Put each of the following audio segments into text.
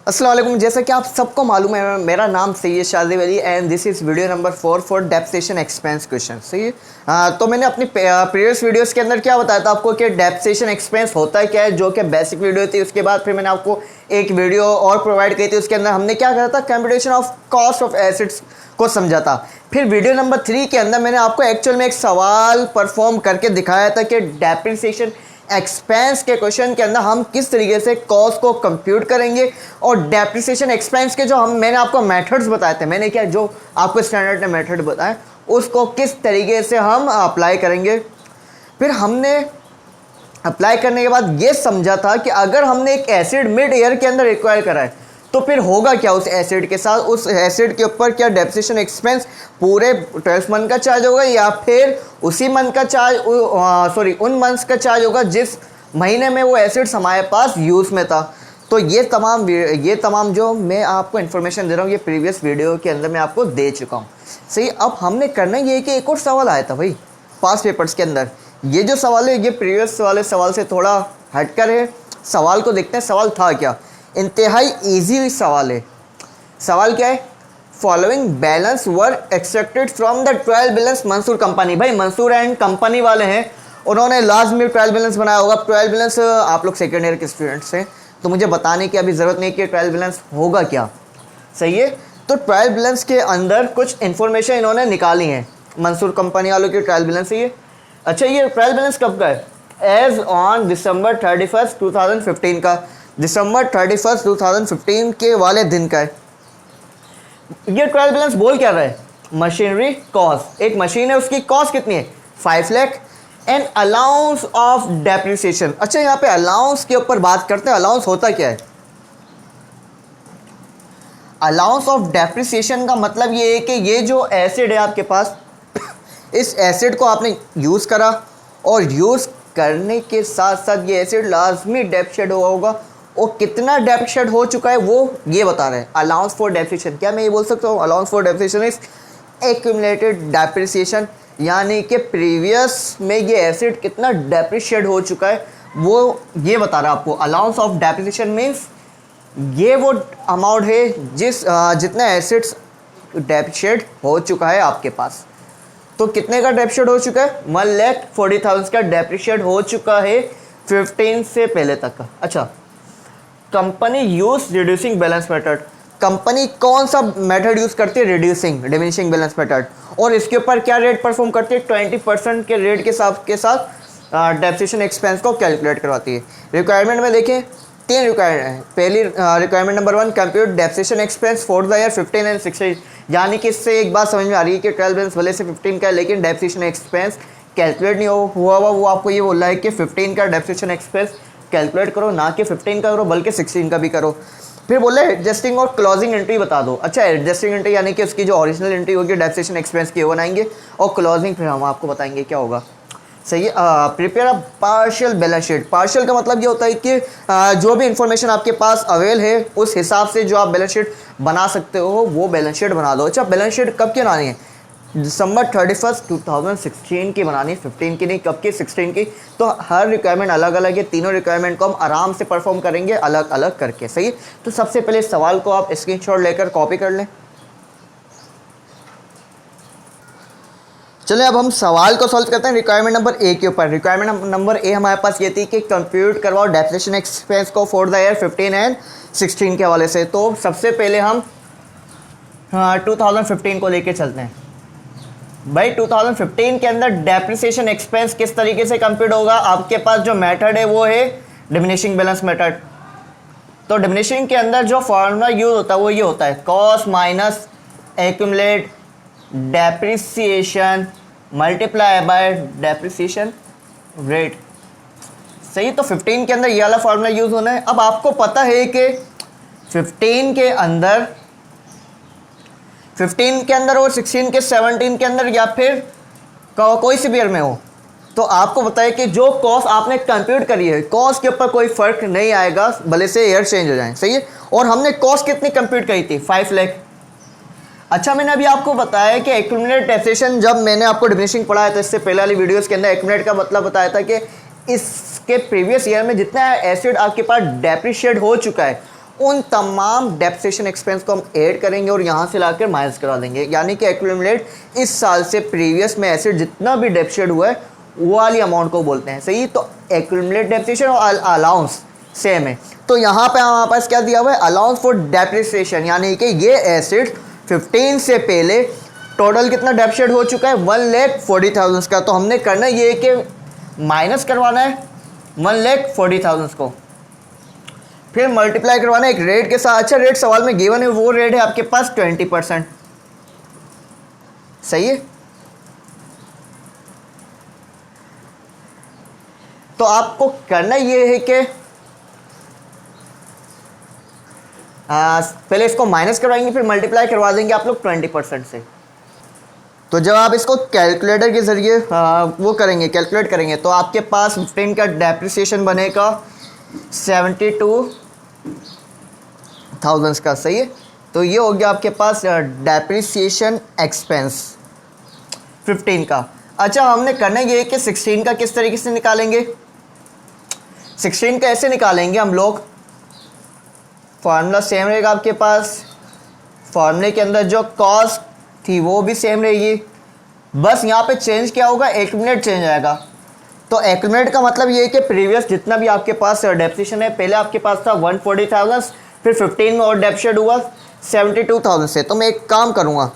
अस्सलाम वालेकुम। जैसा कि आप सबको मालूम है, मेरा नाम Syed Shazib Ali and this is video number 4 for depreciation expense question. सही है। तो मैंने अपनी प्रीवियस वीडियोस के अंदर क्या बताया था आपको कि डेप्रिसिएशन एक्सपेंस होता है क्या है, जो कि बेसिक वीडियो थी। उसके बाद फिर मैंने आपको एक वीडियो और प्रोवाइड की थी, उसके अंदर हमने क्या करा था, computation of cost of assets को समझा था। फिर वीडियो नंबर 3 के अंदर मैंने आपको एक्चुअल में एक सवाल परफॉर्म करके दिखाया था कि डेप्रिसिएशन एक्सपेंस के क्वेश्चन के अंदर हम किस तरीके से कॉस्ट को कंप्यूट करेंगे और डेप्रिसिएशन एक्सपेंस के जो मैंने आपको मेथड्स बताए थे, मैंने क्या जो आपको स्टैंडर्ड ने मेथड बताए उसको किस तरीके से हम अप्लाई करेंगे। फिर हमने अप्लाई करने के बाद ये समझा था कि अगर हमने एक एसिड मिड ईयर के अंदर रिक्वायर करा है तो फिर होगा क्या उस एसिड के साथ, उस एसिड के ऊपर क्या डेप्रिसिएशन एक्सपेंस पूरे 12 मंथ का चार्ज होगा या फिर उसी मंथ का चार्ज उन मंथ्स का चार्ज होगा जिस महीने में वो एसिड्स हमारे पास यूज़ में था। तो ये तमाम जो मैं आपको इन्फॉर्मेशन दे रहा हूँ ये प्रीवियस वीडियो के अंदर मैं आपको दे चुका हूँ। सही, अब हमने करना ये है कि एक और सवाल आया था भाई पास्ट पेपर्स के अंदर। ये जो सवाल है ये प्रीवियस वाले सवाल से थोड़ा हटकर है। सवाल को देखते हैं सवाल था क्या। इंतहाई ईजी सवाल है। सवाल क्या है, following balance were extracted from the trial balance Mansoor company. भाई मंसूर एंड कंपनी वाले हैं, उन्होंने लास्ट में ट्रायल बैलेंस बनाया होगा। ट्रायल बैलेंस आप लोग सेकेंड ईयर के स्टूडेंट्स हैं तो मुझे बताने की अभी ज़रूरत नहीं कि ट्रायल बैलेंस होगा क्या। सही है। तो ट्रायल बैलेंस के अंदर कुछ इन्फॉर्मेशन इन्होंने निकाली है मंसूर कंपनी वालों की ट्रायल बैलेंस है ये। अच्छा, ये ट्रायल बैलेंस कब का है? एज ऑन December 31, 2015 का, December 31, 2015 के वाले दिन का है। ये ट्रायल बैलेंस बोल क्या रहा है, मशीनरी कॉस्ट, एक मशीन है उसकी कॉस्ट कितनी है 5 lakh and allowance of depreciation. अच्छा, यहाँ पे अलाउंस के ऊपर बात करते हैं। अलाउंस होता क्या है? अलाउंस ऑफ डेप्रिसिएशन का मतलब ये है कि ये जो एसिड है आपके पास, इस एसिड को आपने यूज़ करा और यूज़ करने के साथ साथ ये एसिड लाजमी डेप्थ शेड हुआ होगा और कितना डेप्थ शेड हो चुका है वो ये बता रहे हैं। अलाउंस फॉर डेप्रिसिएशन, क्या मैं ये बोल सकता हूँ allowance for depreciation is accumulated depreciation, यानी कि प्रीवियस में ये एसिड कितना डेप्रिशिएट हो चुका है वो ये बता रहा है आपको। अलाउंस ऑफ डेप्रिसिएशन मीन्स ये वो अमाउंट है जितना एसिड्स डेप्रिशिएट हो चुका है आपके पास। तो कितने का डेप्रिशिएट हो चुका है? 1,40,000 का डेप्रिशिएट हो चुका है 15 से पहले तक का। अच्छा, company use reducing balance method. Company कौन सा मेथड यूज करती है? Reducing diminishing balance method. और इसके ऊपर क्या रेट परफॉर्म करती है? 20% के रेट के साथ डेप्रिसिएशन एक्सपेंस को कैलकुलेट करवाती है। रिक्वायरमेंट में देखें 3 रिक्वायरमेंट है। पहली requirement number 1, compute depreciation expense for the year 15 and 16। यानी कि इससे एक बात समझ में आ रही है कि ट्रायल बैलेंस भले से 15 का है लेकिन डेप्रिसिएशन एक्सपेंस कैलकुलेट नहीं हुआ वो आपको ये बोल रहा है कि 15 का डेप्रिसिएशन एक्सपेंस कैलकुलेट करो, ना कि 15 का करो बल्कि 16 का भी करो। फिर बोले एडजस्टिंग और क्लोजिंग एंट्री बता दो। अच्छा, एडजस्टिंग एंट्री यानी कि उसकी जो ओरिजिनल एंट्री होगी डेप्रिसिएशन एक्सपेंस की वो बनाएंगे और क्लोजिंग फिर हम आपको बताएंगे क्या होगा। सही है। Prepare a partial balance sheet. Partial का मतलब ये होता है कि जो भी इंफॉर्मेशन आपके पास अवेल है उस हिसाब से जो आप बैलेंस शीट बना सकते हो वो बैलेंस शीट बना दो। अच्छा, बैलेंस शीट कब की बनानी है? December 31, 2016 की बनानी है, 15 की नहीं। कब की? 16 की। तो हर रिक्वायरमेंट अलग अलग है, तीनों रिक्वायरमेंट को हम आराम से परफॉर्म करेंगे अलग अलग करके। सही है। तो सबसे पहले इस सवाल को आप स्क्रीनशॉट लेकर कॉपी कर लें। चलिए अब हम सवाल को सॉल्व करते हैं रिक्वायरमेंट नंबर ए के ऊपर। रिक्वायरमेंट नंबर ए हमारे पास ये थी कि कंप्यूट करवाओ डेप्रिसिएशन एक्सपेंस को फॉर द ईयर 15 एंड 16 के हवाले से। तो सबसे पहले हम 2015 को लेके चलते हैं। भाई 2015 के अंदर डेप्रिसिएशन एक्सपेंस किस तरीके से कंप्यूट होगा? आपके पास जो मेथड है वो है डिमिनिशिंग बैलेंस मेथड। तो डिमिनिशिंग के अंदर जो फॉर्मूला यूज होता है वो ये होता है, cost minus accumulate depreciation multiply by depreciation rate. सही। तो 15 के अंदर ये वाला फॉर्मूला यूज होना है। अब आपको पता है कि 15 के अंदर और 16 के 17 के अंदर या फिर कोई सी भी ईयर में हो तो आपको बताए कि जो कॉस्ट आपने कंप्यूट करी है कॉस्ट के ऊपर कोई फर्क नहीं आएगा भले से ईयर चेंज हो जाए। सही है। और हमने कॉस्ट कितनी कंप्यूट करी थी? 5 लाख। अच्छा, मैंने अभी आपको बताया कि एक्यूमुलेट डेप्रिसिएशन, जब मैंने आपको डिमिनिशिंग पढ़ाया था इससे पहले वाली वीडियोस के अंदर एक्यूमुलेट का मतलब बताया था कि इसके प्रीवियस ईयर में जितना एसिड आपके पास डेप्रिशिएट हो चुका है उन तमाम डेप्रिसिएशन एक्सपेंस को हम ऐड करेंगे और यहाँ से लाकर माइनस करा देंगे, यानी कि एक्यूमुलेट इस साल से प्रीवियस में ऐसे जितना भी डेप्रिसिएट हुआ है वो वाली अमाउंट को बोलते हैं। सही, तो एक्यूमुलेट डेप्रिसिएशन और अलाउंस सेम है। तो यहाँ पे हमारे पास क्या दिया हुआ है, अलाउंस फॉर डेप्रिसिएशन, यानी कि ये एसेट 15 से पहले टोटल कितना डेप्रिसिएट हो चुका है 1,40,000 का। तो हमने करना ये कि माइनस करवाना है 1,40,000 को, फिर मल्टीप्लाई करवाना है एक रेट के साथ। अच्छा, रेट सवाल में गिवन है, वो रेट है आपके पास 20%। सही है, तो आपको करना ये है कि पहले इसको माइनस करवाएंगे फिर मल्टीप्लाई करवा देंगे आप लोग 20% से। तो जब आप इसको कैलकुलेटर के ज़रिए वो करेंगे, कैलकुलेट करेंगे, तो आपके पास 15 का डेप्रिसिएशन बनेगा 72,000 का। सही है, तो ये हो गया आपके पास डेप्रिसिएशन एक्सपेंस 15 का। अच्छा, हमने करना ये है कि 16 का किस तरीके से निकालेंगे। 16 का ऐसे निकालेंगे हम लोग, फार्मूला सेम रहेगा आपके पास, फार्मूले के अंदर जो कॉस्ट थी वो भी सेम रहेगी, बस यहाँ पे चेंज क्या होगा, एक्यूमुलेट चेंज आएगा। तो एक्यूमुलेट का मतलब ये है कि प्रीवियस जितना भी आपके पास डेप्रिसिएशन है, पहले आपके पास था 140,000, फिर 15 में और डेप्रिसिएट हुआ 72,000 से। तो मैं एक काम करूँगा,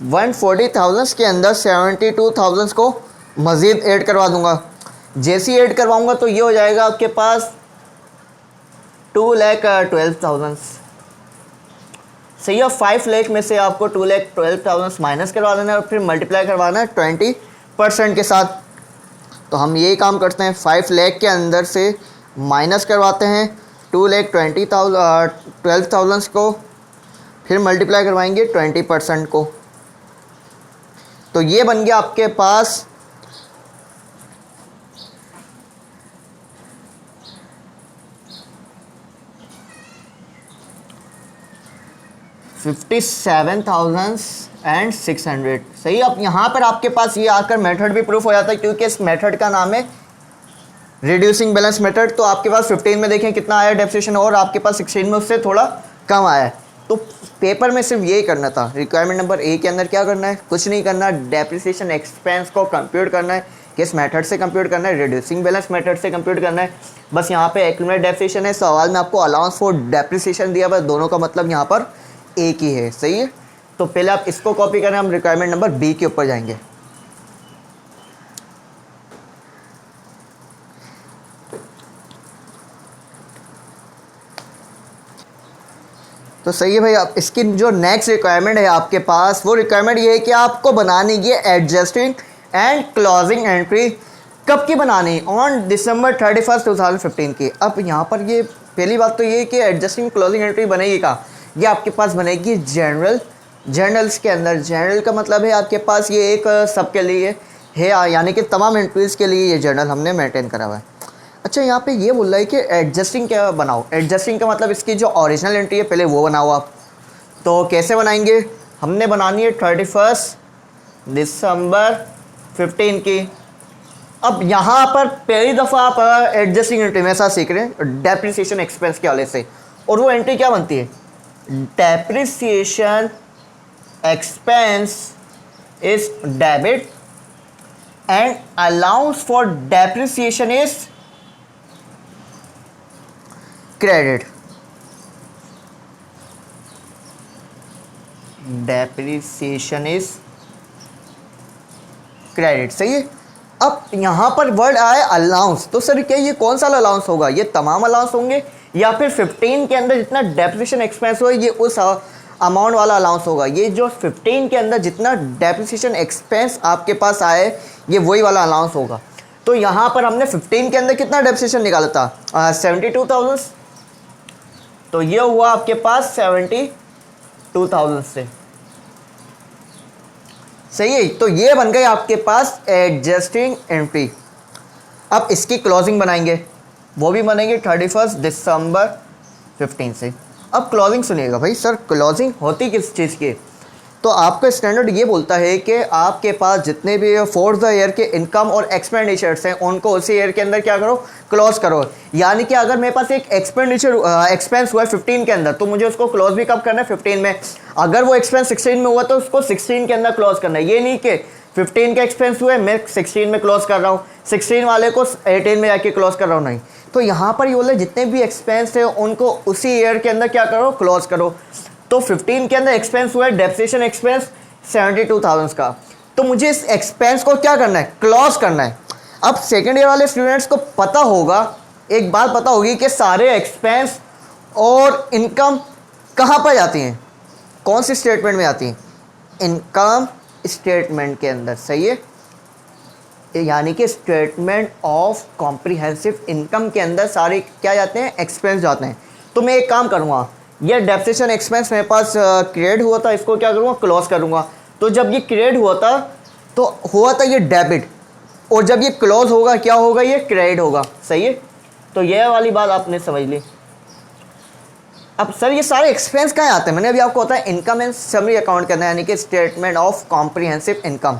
140,000 के अंदर 72,000 को मज़ीद ऐड करवा दूँगा। जैसे ही ऐड करवाऊँगा तो ये हो जाएगा आपके पास 2,12,000। सही है, 5 लाख में से आपको 2,12,000 माइनस करवा देना है और फिर मल्टीप्लाई करवाना है 20% के साथ। तो हम यही काम करते हैं, 5 लाख के अंदर से माइनस करवाते हैं 2,12,000 को, फिर मल्टीप्लाई करवाएंगे 20% को। तो ये बन गया आपके पास 57,600। सही, अब यहाँ पर आपके पास ये आकर मेथड भी प्रूफ हो जाता है, क्योंकि इस मेथड का नाम है रिड्यूसिंग बैलेंस मेथड। तो आपके पास 15 में देखें कितना आया डेप्रिसिएशन और आपके पास 16 में उससे थोड़ा कम आया है। तो पेपर में सिर्फ यही करना था। रिक्वायरमेंट नंबर ए के अंदर क्या करना है, कुछ नहीं करना, डेप्रिसिएशन एक्सपेंस को कंप्यूट करना है। किस मेथड से कंप्यूट करना है, रिड्यूसिंग बैलेंस मेथड से कंप्यूट करना है। बस यहाँ पे एक्यूमुलेट डेप्रिसिएशन है, सवाल में आपको अलाउंस फॉर डेप्रिसिएशन दिया हुआ है, दोनों का मतलब यहाँ पर एक ही है। सही है, तो पहले आप इसको कॉपी करें, हम रिक्वायरमेंट नंबर बी के ऊपर जाएंगे। तो सही है भाई, आप इसकी जो नेक्स्ट रिक्वायरमेंट है आपके पास, वो रिक्वायरमेंट ये है कि आपको बनानी है एडजस्टिंग एंड क्लोजिंग एंट्री। कब की बनानी, ऑन December 31, 2015 की। अब यहाँ पर ये पहली बात तो ये है कि एडजस्टिंग क्लोजिंग एंट्री बनेगी कहाँ, ये आपके पास बनेगी जर्नल्स के अंदर। जर्नल का मतलब है आपके पास ये एक सबके लिए है, यानी कि तमाम एंट्रीज़ के लिए ये जर्नल हमने मेंटेन करा हुआ है। अच्छा, यहाँ पे ये बोल रहा है कि एडजस्टिंग क्या बनाओ। एडजस्टिंग का मतलब इसकी जो ओरिजिनल एंट्री है पहले वो बनाओ आप। तो कैसे बनाएंगे, हमने बनानी है 31 December 15 की। अब यहाँ पर पहली दफ़ा आप एडजस्टिंग एंट्री में साथ सीख रहे हैं डेप्रिसिएशन एक्सपेंस के वाले से, और वो एंट्री क्या बनती है, depreciation expense is debit and allowance for depreciation is credit. Depreciation is credit. सही है, अब यहाँ पर वर्ड आया अलाउंस, तो सर क्या ये कौन सा अलाउंस होगा, ये तमाम अलाउंस होंगे या फिर 15 के अंदर जितना डेप्रिसिएशन एक्सपेंस हो ये उस अमाउंट वाला अलाउंस होगा। ये जो 15 के अंदर जितना डेप्रिसिएशन एक्सपेंस आपके पास आए ये वही वाला अलाउंस होगा। तो यहाँ पर हमने 15 के अंदर कितना डेप्रिसिएशन निकाला था 72,000, तो ये हुआ आपके पास 72,000 से। सही है, तो ये बन गए आपके पास एडजस्टिंग एंट्री। अब इसकी क्लोजिंग बनाएंगे, वो भी बनेंगे 31 December 15 से। अब क्लोजिंग सुनिएगा भाई, सर क्लोजिंग होती किस चीज़ की, तो आपका स्टैंडर्ड ये बोलता है कि आपके पास जितने भी फॉर द ईयर के इनकम और एक्सपेंडिचर्स हैं उनको उसी ईयर के अंदर क्या करो, क्लोज करो। यानी कि अगर मेरे पास एक एक्सपेंस हुआ है 15 के अंदर, तो मुझे उसको क्लोज भी कब करना है, 15 में। अगर वो एक्सपेंस 16 में हुआ तो उसको 16 के अंदर क्लोज करना है। ये नहीं कि 15 के एक्सपेंस हुए मैं 16 में क्लोज कर रहा हूँ, 16 वाले को 18 में जाके क्लोज कर रहा हूँ, नहीं। तो यहाँ पर ये बोले जितने भी एक्सपेंस थे उनको उसी ईयर के अंदर क्या करो, क्लोज करो। तो 15 के अंदर एक्सपेंस हुआ है डेप्रिसिएशन एक्सपेंस 72,000 का, तो मुझे इस एक्सपेंस को क्या करना है, क्लोज करना है। अब सेकेंड ईयर वाले स्टूडेंट्स को पता होगा, एक बात पता होगी कि सारे एक्सपेंस और इनकम कहाँ पर जाती हैं, कौन सी स्टेटमेंट में आती हैं, इनकम स्टेटमेंट के अंदर, सही है। यानी कि स्टेटमेंट ऑफ कॉम्प्रिहेंसिव इनकम के अंदर सारे क्या जाते हैं, एक्सपेंस जाते हैं। तो मैं एक काम करूँगा, ये डेप्रिसिएशन एक्सपेंस मेरे पास क्रिएट हुआ था, इसको क्या करूँगा, क्लोज करूँगा। तो जब ये क्रिएट हुआ था तो हुआ था ये डेबिट, और जब ये क्लोज होगा क्या होगा, ये क्रेडिट होगा, सही है। तो यह वाली बात आपने समझ ली। अब सर ये सारे एक्सपेंस कहाँ आते हैं, मैंने अभी आपको बताया इनकम एंड समरी अकाउंट करना है, यानी कि स्टेटमेंट ऑफ कॉम्प्रिहेंसिव इनकम,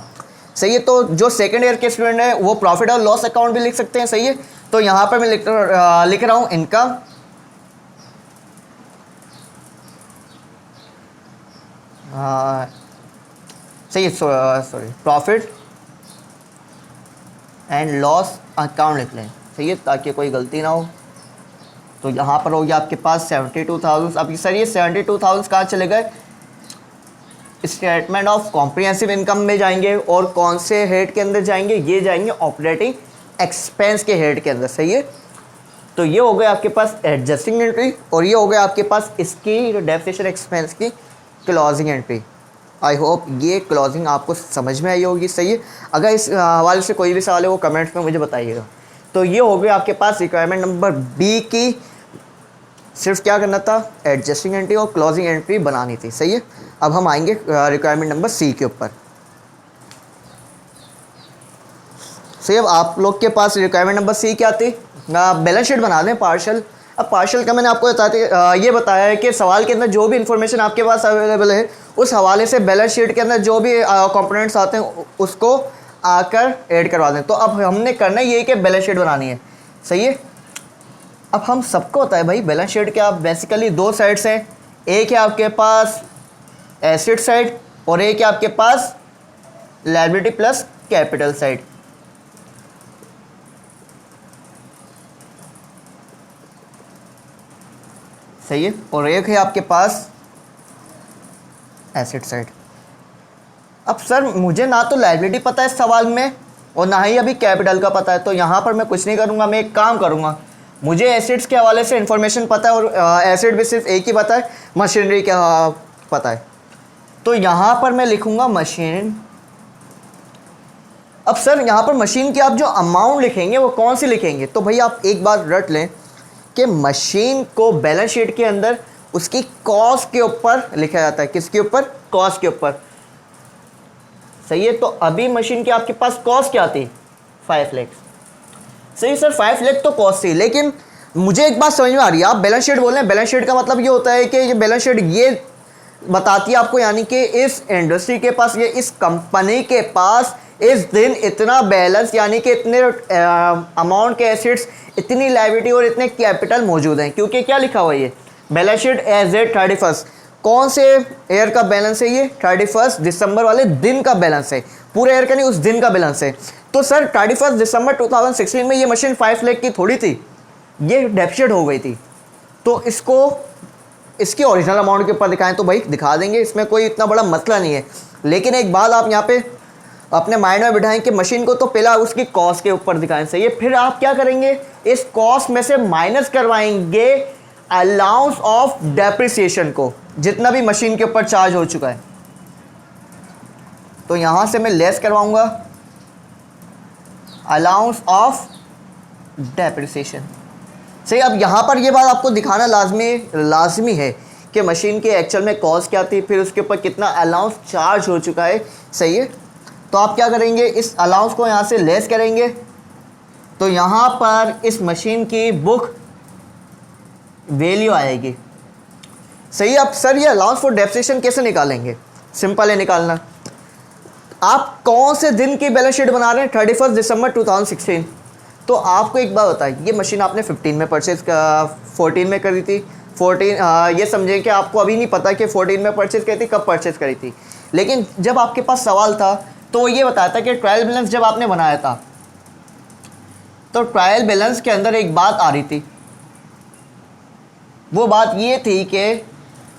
सही है। तो जो सेकंड ईयर के स्टूडेंट है वो प्रॉफिट और लॉस अकाउंट भी लिख सकते हैं, सही है। तो यहाँ पर मैं लिख रहा हूँ इनकम सही है, sorry profit and loss account लिख लें, सही है, ताकि कोई गलती ना हो। तो यहाँ पर हो गया आपके पास 72,000। अब सर ये 72,000 कहाँ चले गए, स्टेटमेंट ऑफ कॉम्प्रिहेंसिव इनकम में जाएंगे, और कौन से हेड के अंदर जाएंगे, ये जाएंगे ऑपरेटिंग एक्सपेंस के हेड के अंदर, सही है। तो ये हो गया आपके पास एडजस्टिंग एंट्री, और ये हो गया आपके पास इसकी डेप्रिसिएशन एक्सपेंस की क्लोजिंग एंट्री। आई होप ये क्लोजिंग आपको समझ में आई होगी, सही है। अगर इस हवाले से कोई भी सवाल है वो कमेंट्स में मुझे बताइएगा। तो ये हो गया आपके पास रिक्वायरमेंट नंबर बी की, सिर्फ क्या करना था, एडजस्टिंग एंट्री और क्लोजिंग एंट्री बनानी थी, सही है। अब हम आएंगे रिक्वायरमेंट नंबर सी के ऊपर। सही, अब आप लोग के पास रिक्वायरमेंट नंबर सी क्या थी, बैलेंस शीट बना दें पार्शल। अब पार्शल का मैंने आपको ये बताया है कि सवाल के अंदर जो भी इंफॉर्मेशन आपके पास अवेलेबल है उस हवाले से बैलेंस शीट के अंदर जो भी कंपोनेंट्स आते हैं उसको आकर ऐड करवा दें। तो अब हमने करना ये कि बैलेंस शीट बनानी है, सही है। अब हम सबको होता है भाई बैलेंस शीट के आप बेसिकली दो साइड्स हैं, एक है आपके पास एसेट साइड और एक है आपके पास लायबिलिटी प्लस कैपिटल साइड। सही है, और एक है आपके पास एसेट साइड। अब सर मुझे ना तो लायबिलिटी पता है इस सवाल में और ना ही अभी कैपिटल का पता है, तो यहाँ पर मैं कुछ नहीं करूँगा, मैं एक काम करूँगा, मुझे एसेट्स के हवाले से इन्फॉर्मेशन पता है और एसेट भी सिर्फ एक ही पता है, मशीनरी का पता है। तो यहाँ पर मैं लिखूँगा मशीन। अब सर यहाँ पर मशीन की आप जो अमाउंट लिखेंगे वो कौन सी लिखेंगे, तो भाई आप एक बात रट लें कि मशीन को बैलेंस शीट के अंदर उसकी कॉस्ट के ऊपर लिखा जाता है। किसके ऊपर, कॉस्ट के ऊपर, सही है। तो अभी मशीन की आपके पास कॉस्ट क्या थी, 5 लाख, सही सर 5 लाख तो कॉस्ट थी। लेकिन मुझे एक बात समझ में आ रही है, आप बैलेंस शीट बोल रहे हैं, बैलेंस शीट का मतलब ये होता है कि ये बैलेंस शीट ये बताती है आपको, यानी कि इस इंडस्ट्री के पास, ये इस कंपनी के पास इस दिन इतना बैलेंस, यानी कि इतने अमाउंट के एसेट्स, इतनी लायबिलिटी और इतने कैपिटल मौजूद हैं। क्योंकि क्या लिखा हुआ है, ये बैलेंस शीट एज एट 31, कौन से ईयर का बैलेंस है, ये 31 दिसंबर वाले दिन का बैलेंस है, पूरे ईयर का नहीं, उस दिन का बैलेंस है। तो सर 31 दिसंबर 2016 में ये मशीन 5 लाख की थोड़ी थी, ये डेप्रिसिएट हो गई थी। तो इसको इसकी ओरिजिनल अमाउंट के ऊपर दिखाएं तो भाई दिखा देंगे, इसमें कोई इतना बड़ा मसला नहीं है। लेकिन एक बात आप यहाँ पे अपने माइंड में बिठाएं कि मशीन को तो पहला उसकी कॉस्ट के ऊपर दिखाएं, सही है। फिर आप क्या करेंगे, इस कॉस्ट में से माइनस करवाएंगे अलाउंस ऑफ डेप्रिसिएशन को, जितना भी मशीन के ऊपर चार्ज हो चुका है। तो यहां से मैं लेस करवाऊंगा अलाउंस ऑफ डेप्रिसिएशन, सही। अब यहाँ पर ये बात आपको दिखाना लाजमी है कि मशीन की एक्चुअल में कॉस्ट क्या थी, फिर उसके ऊपर कितना अलाउंस चार्ज हो चुका है, सही है। तो आप क्या करेंगे, इस अलाउंस को यहाँ से लेस करेंगे, तो यहाँ पर इस मशीन की बुक वैल्यू आएगी, सही। अब सर ये अलाउंस फॉर डेप्रिसिएशन कैसे निकालेंगे, सिंपल है निकालना। आप कौन से दिन की बैलेंस शीट बना रहे हैं? 31 दिसंबर 2016। तो आपको एक बात बताइए, ये मशीन आपने 15 में परचेज 14 में करी थी। 14 ये समझें कि आपको अभी नहीं पता कि 14 में परचेज करी थी, कब परचेज करी थी, लेकिन जब आपके पास सवाल था तो ये बताया था कि ट्रायल बैलेंस जब आपने बनाया था तो ट्रायल बैलेंस के अंदर एक बात आ रही थी। वो बात ये थी कि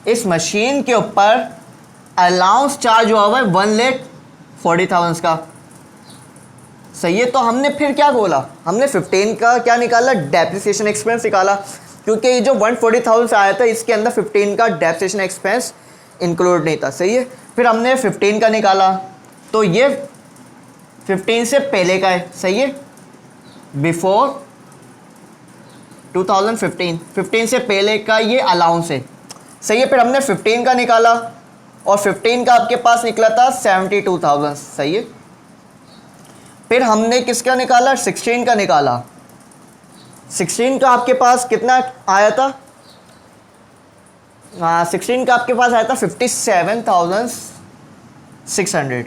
इस मशीन के ऊपर अलाउंस चार्ज हुआ हुआ है 1,40,000 का। सही है। तो हमने फिर क्या बोला, हमने 15 का क्या निकाला, डेप्रिसिएशन एक्सपेंस निकाला, क्योंकि ये जो 140,000 से आया था इसके अंदर 15 का डेप्रिसिएशन एक्सपेंस इंक्लूड नहीं था। सही है। फिर हमने 15 का निकाला तो ये 15 से पहले का है। सही है, बिफोर 2015, 15 से पहले का ये अलाउंस है। सही है। फिर हमने 15 का निकाला और 15 का आपके पास निकला था 72,000। सही है। फिर हमने किसका निकाला, 16 का निकाला। 16 का आपके पास कितना आया था, 16 का आपके पास आया था 57,600।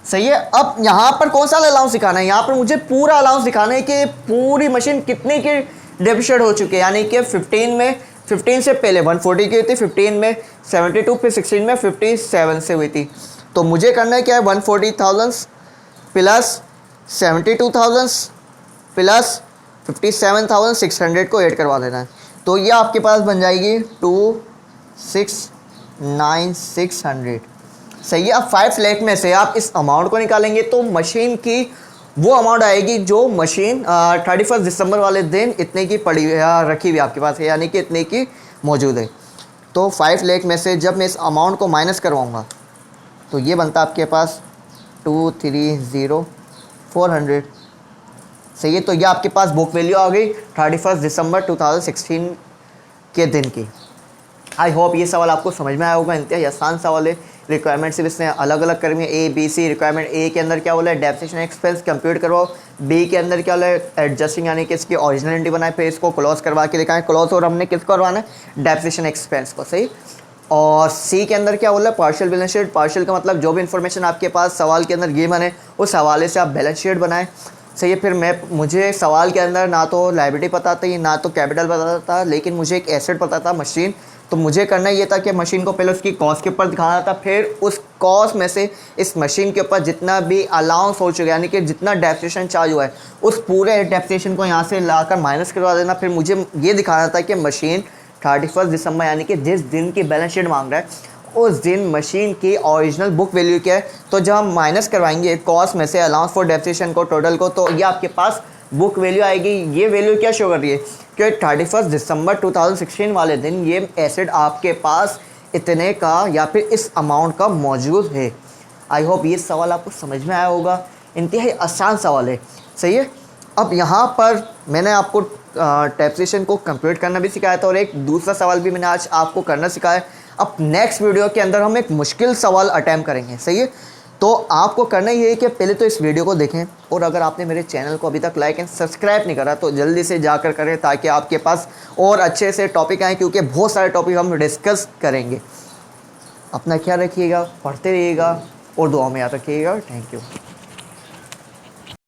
सही है। अब यहाँ पर कौन सा अलाउंस दिखाना है, यहाँ पर मुझे पूरा अलाउंस दिखाना है कि पूरी मशीन कितने की डेप्रिशिएट हो चुकी है, यानी कि 15 से पहले 140 की हुई थी, 15 में 72, फिर 16 में 57 से हुई थी। तो मुझे करना है क्या है, 140,000 प्लस 72,000 प्लस 57,600 को ऐड करवा देना है। तो ये आपके पास बन जाएगी 2,69,600। सही है। अब 5 लाख में से आप इस अमाउंट को निकालेंगे तो मशीन की वो अमाउंट आएगी जो मशीन 31 दिसंबर वाले दिन इतने की पड़ी रखी हुई आपके पास है, यानी कि इतने की मौजूद है। तो 5 लाख में से जब मैं इस अमाउंट को माइनस करवाऊँगा तो ये बनता आपके पास 230,400। सही है। तो ये आपके पास बुक वैल्यू आ गई 31 दिसंबर 2016 के दिन की। आई होप ये सवाल आपको समझ में आया होगा। इंतहाई आसान सवाल है। रिक्वायरमेंट सिर्फ इसने अलग अलग करनी है, ए बी सी। रिक्वायरमेंट ए के अंदर क्या बोला है, डेप्रिसिएशन एक्सपेंस कंप्यूट करवाओ। बी के अंदर क्या बोला है, एडजस्टिंग यानी कि इसकी ओरिजिनलिटी बनाए, फिर इसको क्लोज करवा के दिखाएं। क्लोज और हमने किसको करवाना है, डेप्रिसिएशन एक्सपेंस को। सही। और सी के अंदर क्या बोला है, पार्शियल बैलेंस शीट। पार्शियल का मतलब जो भी इन्फॉर्मेशन आपके पास सवाल के अंदर गिवन है उस हवाले से आप बैलेंस शीट बनाएं। सही है। फिर मुझे सवाल के अंदर ना तो लायबिलिटी पता थी ना तो कैपिटल पता था, लेकिन मुझे एक एसेट पता था, मशीन। तो मुझे करना ये था कि मशीन को पहले उसकी कॉस्ट के ऊपर दिखाना था, फिर उस कॉस्ट में से इस मशीन के ऊपर जितना भी अलाउंस हो चुका है, यानी कि जितना डेप्रिसिएशन चार्ज हुआ है उस पूरे डेप्रिसिएशन को यहाँ से लाकर माइनस करवा देना। फिर मुझे ये दिखाना था कि मशीन 31 दिसंबर यानी कि जिस दिन की बैलेंस शीट मांग रहा है उस दिन मशीन की ओरिजिनल बुक वैल्यू क्या है। तो जब हम माइनस करवाएंगे कॉस्ट में से अलाउंस फॉर डेप्रिसिएशन को, टोटल को, तो ये आपके पास बुक वैल्यू आएगी। ये वैल्यू क्या शो कर रही है कि 31 दिसंबर 2016 वाले दिन ये एसेट आपके पास इतने का या फिर इस अमाउंट का मौजूद है। आई होप ये सवाल आपको समझ में आया होगा। इंतहाई आसान सवाल है। सही है। अब यहाँ पर मैंने आपको डेप्रिसिएशन को कंप्यूट करना भी सिखाया था और एक दूसरा सवाल भी मैंने आज आपको करना सिखाया। अब नेक्स्ट वीडियो के अंदर हम एक मुश्किल सवाल अटैम्प्ट करेंगे। सही है। तो आपको करना ही है कि पहले तो इस वीडियो को देखें और अगर आपने मेरे चैनल को अभी तक लाइक एंड सब्सक्राइब नहीं करा तो जल्दी से जाकर करें ताकि आपके पास और अच्छे से टॉपिक आएँ, क्योंकि बहुत सारे टॉपिक हम डिस्कस करेंगे। अपना ख्याल रखिएगा, पढ़ते रहिएगा और दुआ में याद रखिएगा। Thank you.